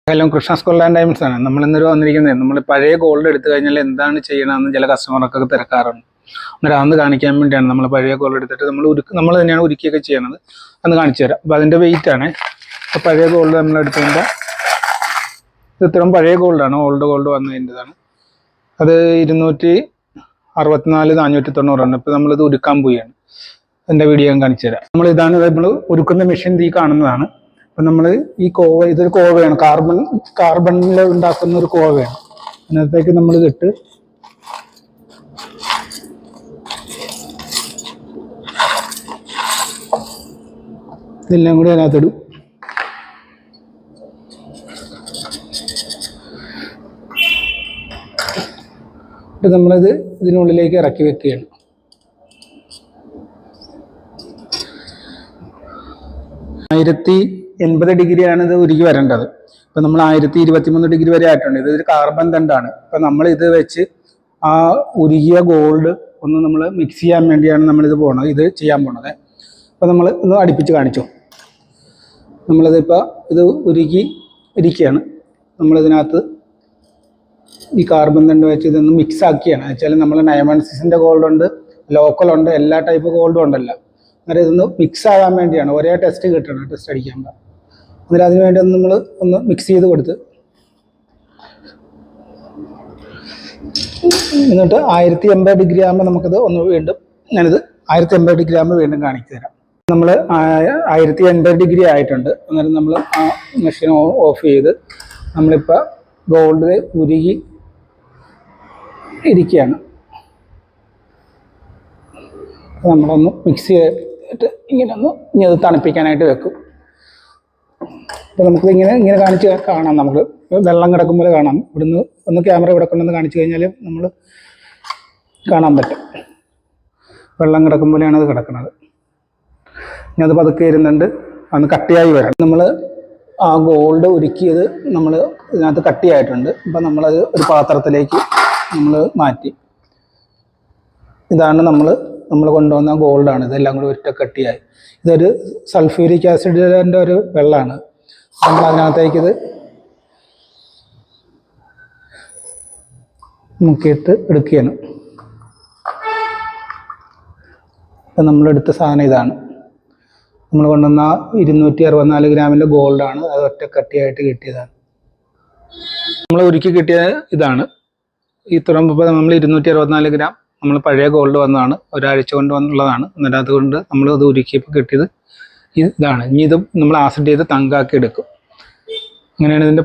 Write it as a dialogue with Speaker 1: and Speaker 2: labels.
Speaker 1: Hello, Krishna gold and diamonds ആണ്. നമ്മൾ ഇന്നൊരു വന്നിരിക്കുന്നത് നമ്മൾ പഴയ ഗോൾഡ് എടുത്തു കഴിഞ്ഞാൽ എന്താണ് ചെയ്യണമെന്ന് ചില കസ്റ്റമർക്കൊക്കെ തിരക്കാറുണ്ട്. അന്നേരം അന്ന് കാണിക്കാൻ വേണ്ടിയാണ് നമ്മൾ പഴയ ഗോൾഡ് എടുത്തിട്ട് നമ്മൾ തന്നെയാണ് ഉരുക്കിയൊക്കെ ചെയ്യണത്. അന്ന് കാണിച്ചു തരാം. അപ്പോൾ അതിൻ്റെ വെയിറ്റ് ആണ്. അപ്പോൾ പഴയ ഗോൾഡ് നമ്മൾ എടുത്തുകൊണ്ട് ഇത് ഇത്രയും പഴയ ഗോൾഡാണ്, ഓൾഡ് ഗോൾഡ് വന്നതിൻ്റെതാണ്. അത് 264 490 ഇപ്പോൾ നമ്മളിത് ഉരുക്കാൻ പോവുകയാണ്. അതിൻ്റെ വീഡിയോ ഞാൻ കാണിച്ചു തരാം. നമ്മൾ ഉരുക്കുന്ന മെഷീൻ ഈ കാണുന്നതാണ്. അപ്പം നമ്മൾ ഈ ഇതൊരു കോവയാണ്, കാർബണിൽ ഉണ്ടാക്കുന്ന ഒരു കോവയാണ്. അതിനകത്തേക്ക് നമ്മൾ ഇതിട്ട് ഇതെല്ലാം കൂടി അതിനകത്തിടും. നമ്മളിത് ഇതിനുള്ളിലേക്ക് ഇറക്കി വെക്കുകയാണ്. ഡിഗ്രിയാണ് ഇത് ഉരുകി വരേണ്ടത്. ഇപ്പം നമ്മൾ 1023 ഡിഗ്രി വരെ ആയിട്ടുണ്ട്. ഇതൊരു കാർബൺ തണ്ടാണ്. ഇപ്പം നമ്മൾ ഇത് വെച്ച് ആ ഉരുകിയ ഗോൾഡ് ഒന്ന് നമ്മൾ മിക്സ് ചെയ്യാൻ വേണ്ടിയാണ് നമ്മളിത് ഇത് ചെയ്യാൻ പോണത്. അപ്പം നമ്മൾ ഒന്ന് അടുപ്പിച്ച് കാണിച്ചു. നമ്മളിതിപ്പോൾ ഇത് ഉരുകി ഇരിക്കുകയാണ്. നമ്മളിതിനകത്ത് ഈ കാർബൺ തണ്ട് വെച്ച് ഇതൊന്ന് മിക്സ് ആക്കിയാണ്. വെച്ചാൽ നമ്മൾ 916 ഗോൾഡ് ഉണ്ട്, ലോക്കലുണ്ട്, എല്ലാ ടൈപ്പ് ഗോൾഡും ഉണ്ടല്ലോ. അന്നേരം ഇതൊന്ന് മിക്സ് ആകാൻ വേണ്ടിയാണ്. ഒരേ ടെസ്റ്റ് കിട്ടണം, ടെസ്റ്റ് അടിക്കാൻ പാടില്ല. അന്നേരം അതിന് വേണ്ടി നമ്മൾ ഒന്ന് മിക്സ് ചെയ്ത് കൊടുത്ത് എന്നിട്ട് 1080 ഡിഗ്രി ആകുമ്പോൾ നമുക്കത് ഒന്ന് വീണ്ടും ഞാനിത് 1080 ഡിഗ്രി ആകുമ്പോൾ വീണ്ടും കാണിച്ചു തരാം. നമ്മൾ 1080 ഡിഗ്രി ആയിട്ടുണ്ട്. അന്നേരം നമ്മൾ ആ മെഷീൻ ഓഫ് ചെയ്ത് നമ്മളിപ്പോൾ ഗോൾഡ് ഉരുകി ഇരിക്കുകയാണ്. നമ്മളൊന്ന് മിക്സ് ചെയ്തിട്ട് ഇങ്ങനെ ഇനി അത് തണുപ്പിക്കാനായിട്ട് വെക്കും. അപ്പോൾ നമുക്കിത് ഇങ്ങനെ കാണിച്ച് കാണാം. നമുക്ക് വെള്ളം കിടക്കുമ്പോൾ കാണാം. ഇവിടുന്ന് ഒന്ന് ക്യാമറ ഇവിടെ കൊണ്ടുവന്ന് കാണിച്ചു കഴിഞ്ഞാൽ നമ്മൾ കാണാൻ പറ്റും. വെള്ളം കിടക്കുമ്പോഴാണ് അത് കിടക്കുന്നത്. ഇനി അത് പതുക്കെ ഇരുന്നുണ്ട് അന്ന് കട്ടിയായി വരാം. നമ്മൾ ആ ഗോൾഡ് ഉരുക്കിയത് നമ്മൾ ഇതിനകത്ത് കട്ടിയായിട്ടുണ്ട്. അപ്പം നമ്മളത് ഒരു പാത്രത്തിലേക്ക് നമ്മൾ മാറ്റി. ഇതാണ് നമ്മൾ കൊണ്ടുവന്ന ഗോൾഡാണ്. ഇതെല്ലാം കൂടി ഒറ്റ കട്ടിയായി. ഇതൊരു സൾഫ്യൂരിക് ആസിഡിൻ്റെ ഒരു വെള്ളമാണ്. നമ്മൾ അതിനകത്തേക്ക് ഇത് മുക്കിയിട്ട് എടുക്കുകയാണ്. അപ്പം നമ്മളെടുത്ത സാധനം ഇതാണ്. നമ്മൾ കൊണ്ടുവന്ന 264 ഗ്രാമിൻ്റെ ഗോൾഡാണ്. അത് ഒറ്റ കട്ടിയായിട്ട് കിട്ടിയതാണ്. നമ്മൾ ഉരുക്കി കിട്ടിയ ഇതാണ്. ഇത്രയും നമ്മൾ 264 ഗ്രാം നമ്മൾ പഴയ ഗോൾഡ് വന്നതാണ്. ഒരാഴ്ച കൊണ്ട് വന്നുള്ളതാണ്. എന്നിട്ട് അതുകൊണ്ട് നമ്മൾ അത് ഉരുക്കിയപ്പോൾ കിട്ടിയത് ഇതാണ്. ഇനി ഇത് നമ്മൾ ആസിഡ് ചെയ്ത് തങ്കാക്കി എടുക്കും. അങ്ങനെയാണ് ഇതിൻ്റെ